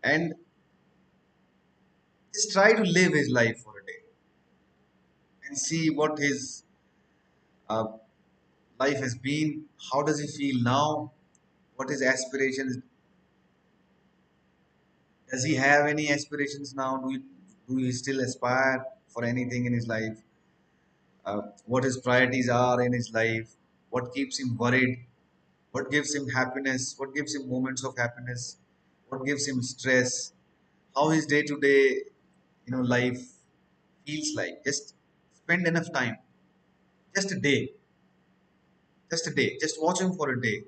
And just try to live his life for a day and see what his uh, life has been. How does he feel now? What his aspirations? Does he have any aspirations now? Do he still aspire for anything in his life? What his priorities are in his life? What keeps him worried? What gives him happiness? What gives him moments of happiness? What gives him stress? How his day to day, life feels like. Just spend enough time, just a day, just watch him for a day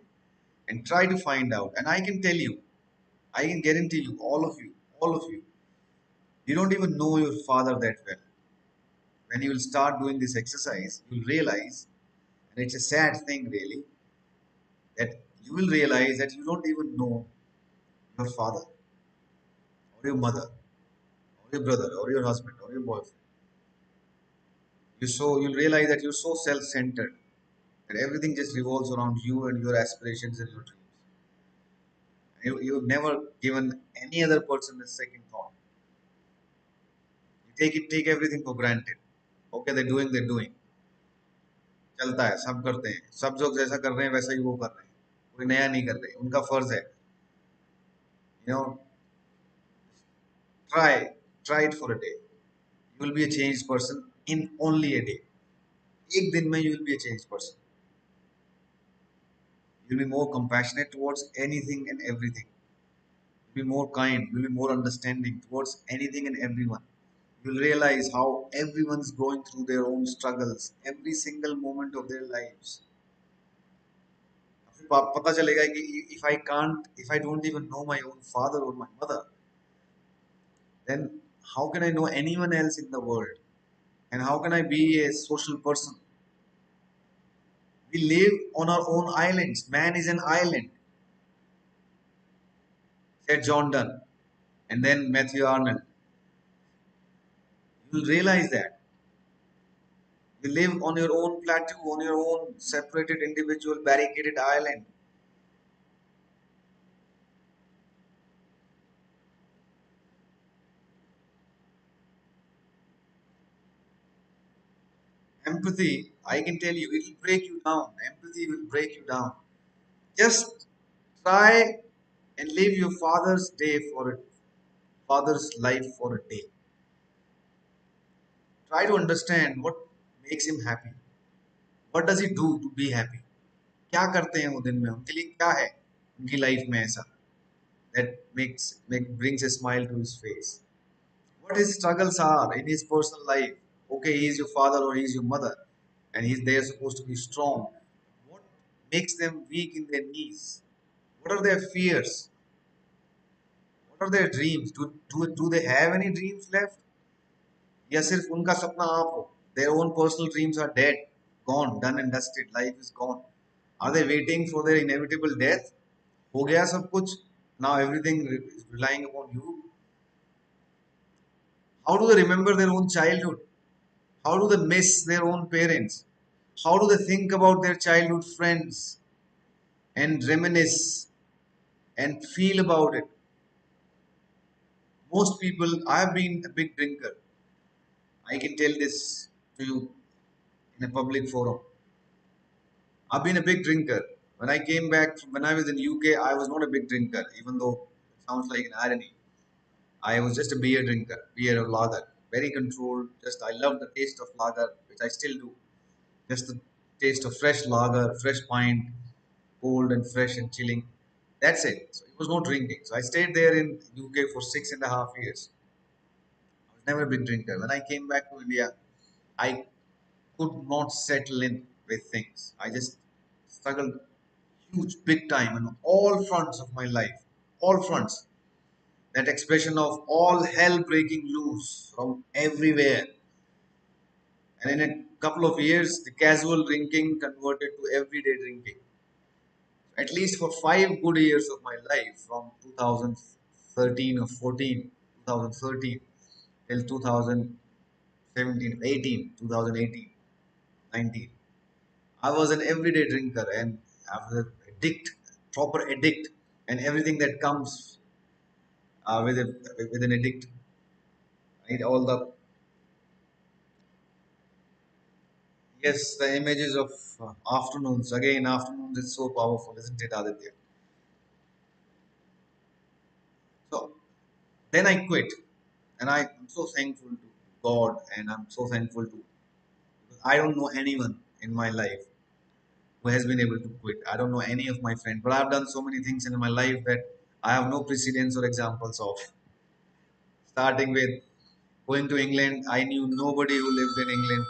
and try to find out. And I can tell you, I can guarantee you, all of you don't even know your father that well. When you will start doing this exercise, you'll realize, and it's a sad thing really, that you will realize that you don't even know your father or your mother or your brother or your husband or your boyfriend. You'll realize that you're so self-centered that everything just revolves around you and your aspirations and your dreams. You've never given any other person a second thought. You take everything for granted. Okay, they're doing. चलता है, सब करते हैं, सब लोग जैसा कर रहे हैं वैसा ही वो कर रहे हैं, कोई नया नहीं कर रहे, उनका फर्ज है. You know, try, try it for a day. You will be a changed person in only a day. एक दिन में you will be a changed person. You'll be more compassionate towards anything and everything. You'll be more kind. You'll be more understanding towards anything and everyone. you'll realize how everyone's going through their own struggles every single moment of their lives. फिर पता चलेगा कि if I don't even know my own father or my mother, then how can I know anyone else in the world? And how can I be a social person? We live on our own islands. Man is an island, said John Donne. And then Matthew Arnold. You'll realize that. You live on your own plateau, on your own separated individual barricaded island. Empathy, I can tell you, it will break you down. Empathy will break you down. Just try and live your father's life for a day. Try to understand what makes him happy. What does he do to be happy? क्या करते हैं वो दिन में उनके लिए क्या है उनकी लाइफ में ऐसा that brings a smile to his face. What his struggles are in his personal life. Okay, he is your father or he is your mother, and they're supposed to be strong. What makes them weak in their knees? What are their fears? What are their dreams? Do they have any dreams left? या सिर्फ उनका सपना आप हो? Their own personal dreams are dead, gone, done and dusted. Life is gone. Are they waiting for their inevitable death? हो गया सब कुछ. Now everything is relying upon you. How do they remember their own childhood? How do they miss their own parents? How do they think about their childhood friends and reminisce and feel about it? Most people, I have been a big drinker. I can tell this to you in a public forum. I've been a big drinker. When I came back, when I was in UK, I was not a big drinker, even though it sounds like an irony. I was just a beer drinker, beer or lager, very controlled. Just I love the taste of lager, which I still do. Just the taste of fresh lager, fresh pint, cold and fresh and chilling. That's it. So it was no drinking. So I stayed there in UK for 6.5 years. I was never a big drinker. When I came back to India, I could not settle in with things. I just struggled huge, big time on all fronts of my life. All fronts. That expression of all hell breaking loose from everywhere. And in a couple of years, the casual drinking converted to everyday drinking. At least for 5 good years of my life, from 2013 or 14, 2013 till 2017, 18, 2018, 19. I was an everyday drinker and I was an addict, proper addict, and everything that comes with an addict. Right? All the yes, the images of afternoons. Again, afternoons is so powerful, isn't it, Aditya? So then I quit, and I'm so thankful to God, and I'm so thankful to. I don't know anyone in my life who has been able to quit. I don't know any of my friends, but I've done so many things in my life that I have no precedents or examples of. Starting with going to England, I knew nobody who lived in England.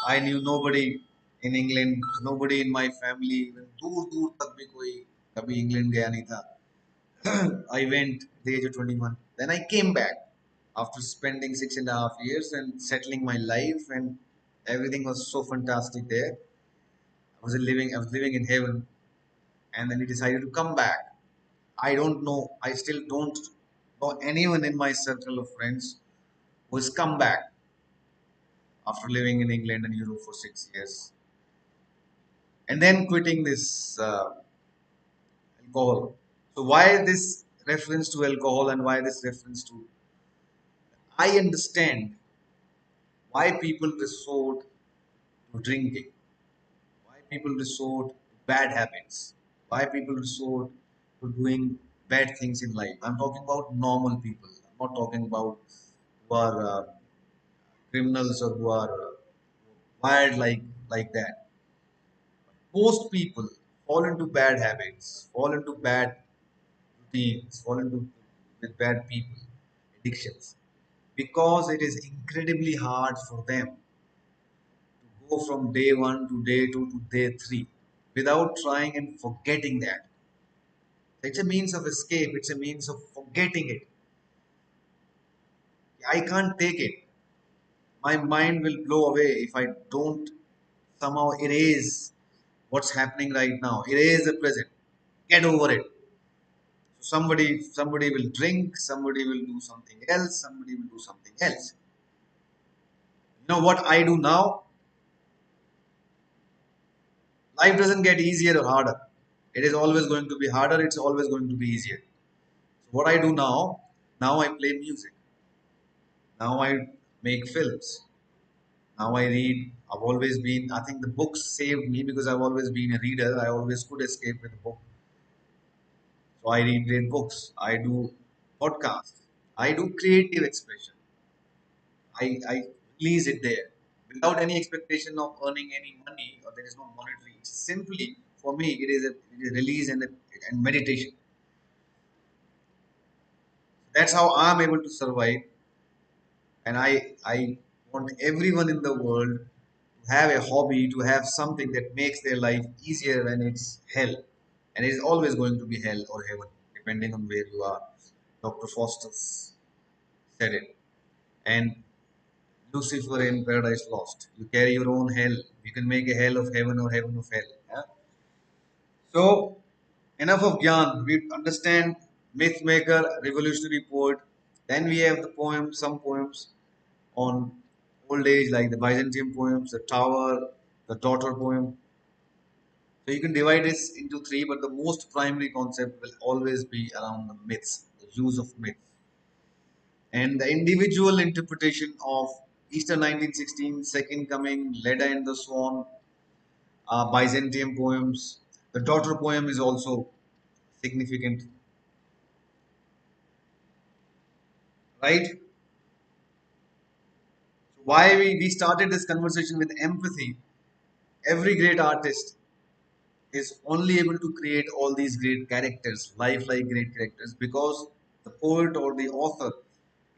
I knew nobody in England, nobody in my family, even दूर दूर तक भी कोई कभी England गया नहीं था. I went at the age of 21. Then I came back after spending 6.5 years and settling my life, and everything was so fantastic there. I was living in heaven, and then we decided to come back. I don't know, I still don't know anyone in my circle of friends who has come back after living in England and Europe for 6 years and then quitting this alcohol. So why this reference to alcohol and why this reference to I understand why people resort to drinking, why people resort to bad habits, why people resort to doing bad things in life. I'm talking about normal people. I'm not talking about who are criminals or who are wired like that. Most people fall into bad habits, fall into bad routines, fall into with bad people, addictions, because it is incredibly hard for them to go from day one to day two to day three without trying and forgetting that. It's a means of escape, it's a means of forgetting it. I can't take it. My mind will blow away if I don't somehow erase what's happening right now. Erase the present. Get over it. So somebody will drink, somebody will do something else, somebody will do something else. You know what I do now? Life doesn't get easier or harder. It is always going to be harder, it's always going to be easier. So what I do now, now I play music. Now I make films. Now I read. I've always been, I think the books saved me because I've always been a reader. I always could escape with a book. So I read great books. I do podcasts. I do creative expression. I release it there without any expectation of earning any money or there is no monetary. It's simply for me it is a release and meditation. That's how I'm able to survive. And I want everyone in the world to have a hobby, to have something that makes their life easier when it's hell. And it is always going to be hell or heaven, depending on where you are. Dr. Foster said it. And Lucifer in Paradise Lost. You carry your own hell. You can make a hell of heaven or heaven of hell. Yeah? So, enough of Gyan. We understand myth maker, revolutionary poet. Then we have the poems, some poems on old age, like the Byzantine poems, the Tower, the Daughter poem. So you can divide this into three, but the most primary concept will always be around the myths, the use of myths. And the individual interpretation of Easter 1916, Second Coming, Leda and the Swan, Byzantine poems. The Daughter poem is also significant, right? So why we started this conversation with empathy. Every great artist is only able to create all these great characters, lifelike great characters, because the poet or the author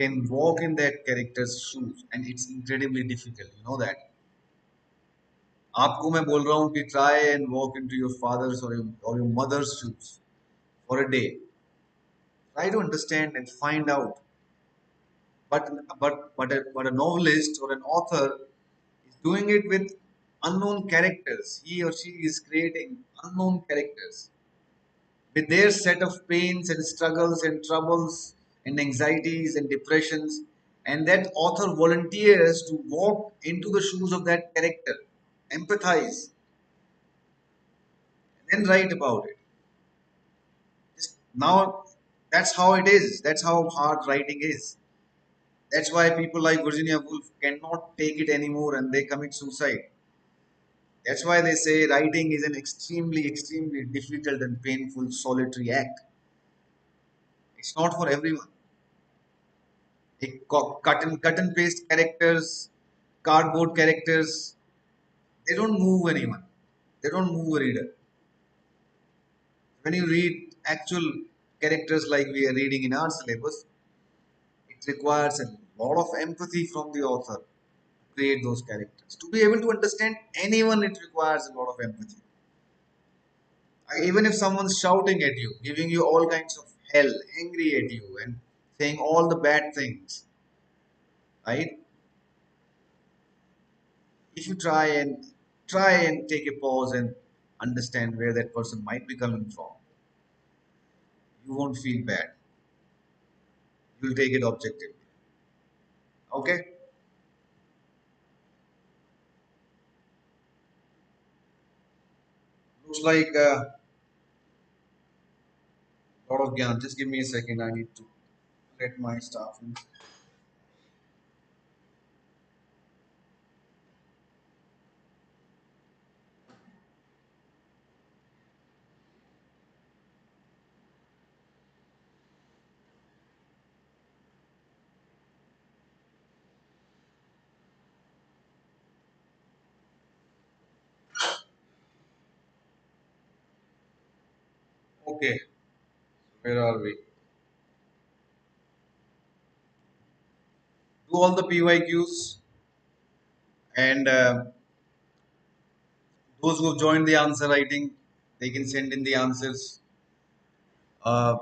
can walk in that character's shoes, and it's incredibly difficult. You know that. आपको मैं बोल रहा हूँ कि try and walk into your father's or your mother's shoes for a day. Try to understand and find out. But a novelist or an author is doing it with unknown characters. He or she is creating unknown characters with their set of pains and struggles and troubles and anxieties and depressions. And that author volunteers to walk into the shoes of that character, empathize, and then write about it. Just now, that's how it is. That's how hard writing is. That's why people like Virginia Woolf cannot take it anymore and they commit suicide. That's why they say writing is an extremely, extremely difficult and painful solitary act. It's not for everyone. Cut and paste characters, cardboard characters, they don't move anyone. They don't move a reader. When you read actual characters like we are reading in our syllabus, it requires a lot of empathy from the author to create those characters. To be able to understand anyone, it requires a lot of empathy. Even if someone's shouting at you, giving you all kinds of hell, angry at you, and saying all the bad things, right? If you try and take a pause and understand where that person might be coming from, you won't feel bad. You'll take it objectively. Okay? Looks like a lot of gyan. Just give me a second. I need to let my staff in. Okay. Where are we? Do all the PYQs, and those who have joined the answer writing, they can send in the answers. Uh,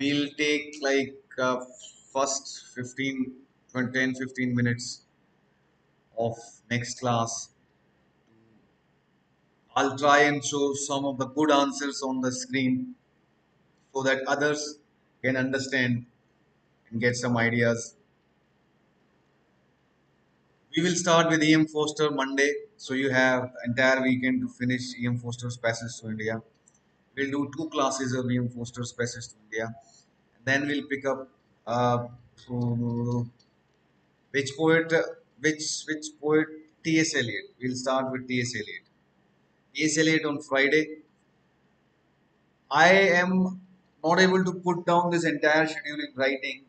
we'll take like first 15, 10, 15 minutes of next class. I'll try and show some of the good answers on the screen so that others can understand and get some ideas. We will start with E.M. Foster Monday, so you have entire weekend to finish E.M. Foster's Passage to India. We'll do two classes of E.M. Foster's Passage to India. Then we'll pick up uh, which poet, which poet, T.S. Eliot. We'll start with T.S. Eliot. T.S. Eliot on Friday. I am not able to put down this entire schedule in writing.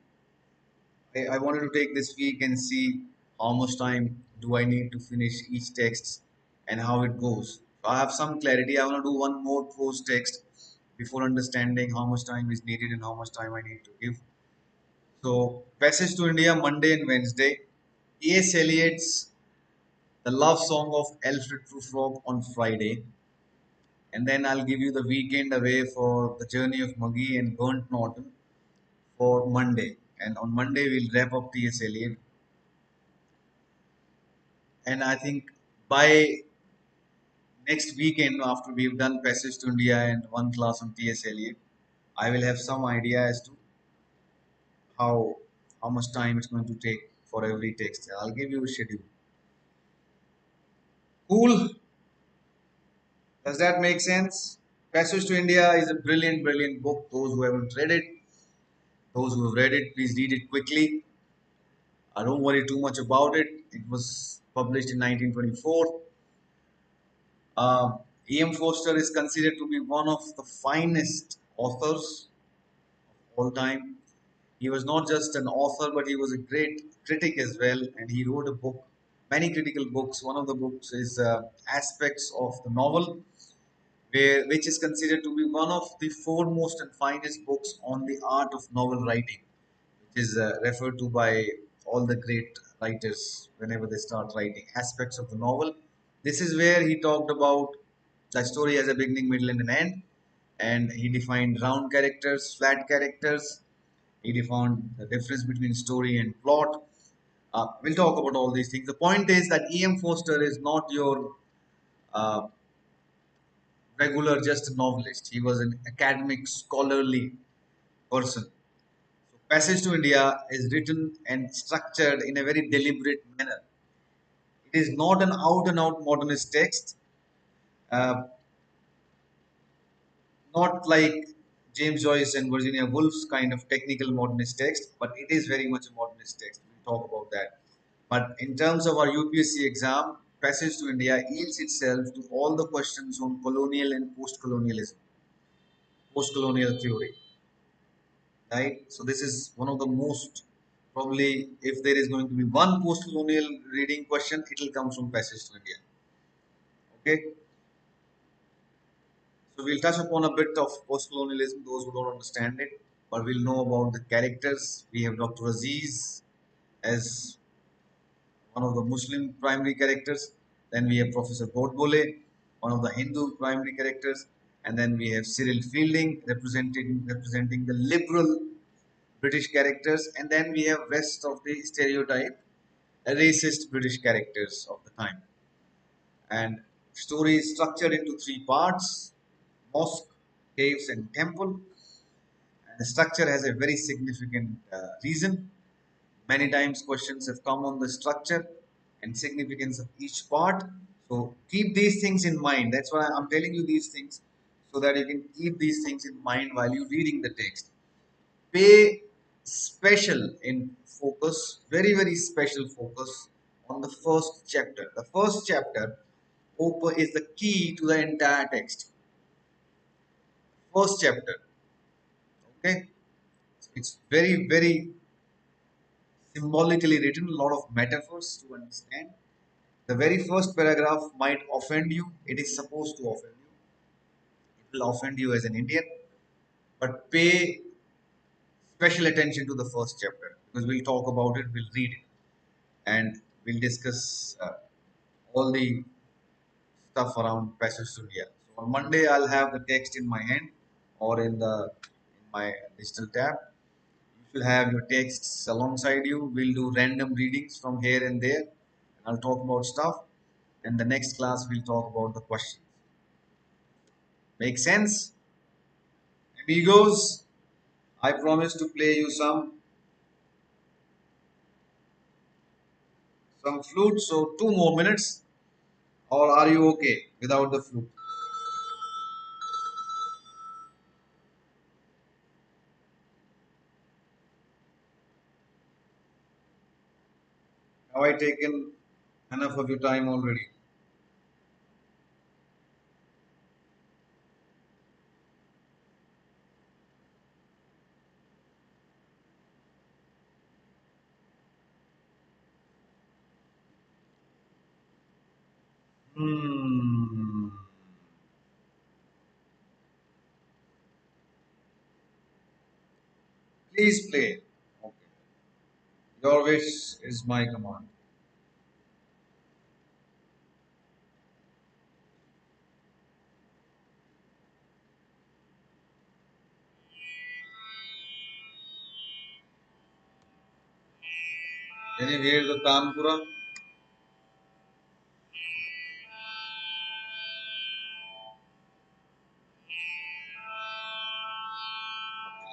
I wanted to take this week and see how much time do I need to finish each text and how it goes. So I have some clarity. I want to do one more prose text before understanding how much time is needed and how much time I need to give. So Passage to India Monday and Wednesday. E.S. Eliot's The Love Song of Alfred Prufrock on Friday. And then I'll give you the weekend away for The Journey of Muggy and Burnt Norton for Monday. And on Monday we'll wrap up T.S. Eliot. And I think by next weekend, after we've done Passage to India and one class on T.S. Eliot, I will have some idea as to how how much time it's going to take for every text. I'll give you a schedule. Cool. Does that make sense? Passage to India is a brilliant, brilliant book. Those who haven't read it, those who have read it, please read it quickly. I don't worry too much about it. It was published in 1924. E.M. Forster is considered to be one of the finest authors of all time. He was not just an author, but he was a great critic as well, and he wrote a book, many critical books. One of the books is Aspects of the Novel, which is considered to be one of the foremost and finest books on the art of novel writing, which is referred to by all the great writers whenever they start writing. Aspects of the Novel. This is where he talked about the story has a beginning, middle, and an end, and he defined round characters, flat characters. He defined the difference between story and plot. We'll talk about all these things. The point is that E.M. Forster is not your uh, regular just a novelist. He was an academic, scholarly person. So Passage to India is written and structured in a very deliberate manner. It is not an out and out modernist text. Uh, not like James Joyce and Virginia Woolf's kind of technical modernist text, but it is very much a modernist text. We'll talk about that. But in terms of our UPSC exam, Passage to India yields itself to all the questions on colonial and post-colonialism, post-colonial theory, right? So this is one of the most probably if there is going to be one post-colonial reading question, it will come from Passage to India. Okay, so we'll touch upon a bit of post-colonialism, those who don't understand it, but we'll know about the characters. We have Dr. Aziz as one of the Muslim primary characters. Then we have Professor Godbole, one of the Hindu primary characters. And then we have Cyril Fielding representing the liberal British characters. And then we have rest of the stereotype racist British characters of the time. And story is structured into three parts: mosque, caves, and temple. And the structure has a very significant reason. Many times questions have come on the structure and significance of each part. So keep these things in mind. That's why I'm telling you these things so that you can keep these things in mind while you're reading the text. Pay special in focus, very, very special focus on the first chapter. The first chapter is the key to the entire text. First chapter. Okay. It's very, very symbolically written, a lot of metaphors to understand. The very first paragraph might offend you. It is supposed to offend you. It will offend you as an Indian. but pay special attention to the first chapter because we'll talk about it, we'll read it, and we'll discuss all the stuff around passage to India. So on Monday, I'll have the text in my hand or in my digital tab. You will have your texts alongside you. We'll do random readings from here and there. I'll talk about stuff. And the next class, we'll talk about the questions. Make sense? Amigos, I promise to play you some flute. So 2 more minutes. Or are you okay without the flute? Have I taken enough of your time already? Hmm. Please play. Okay. Your wish is my command. Can you hear the Tanpura?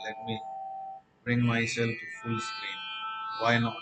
Let me bring myself to full screen. Why not?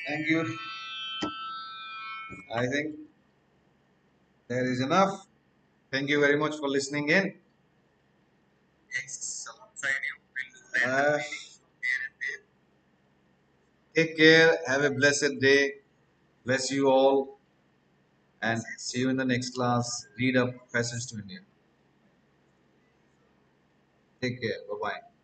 Thank you. I think there is enough. Thank you very much for listening in. Yes, alongside you, we'll do random readings from here and there. Take care. Have a blessed day. Bless you all. And see you in the next class. Read up Passage to India. Take care. Bye bye.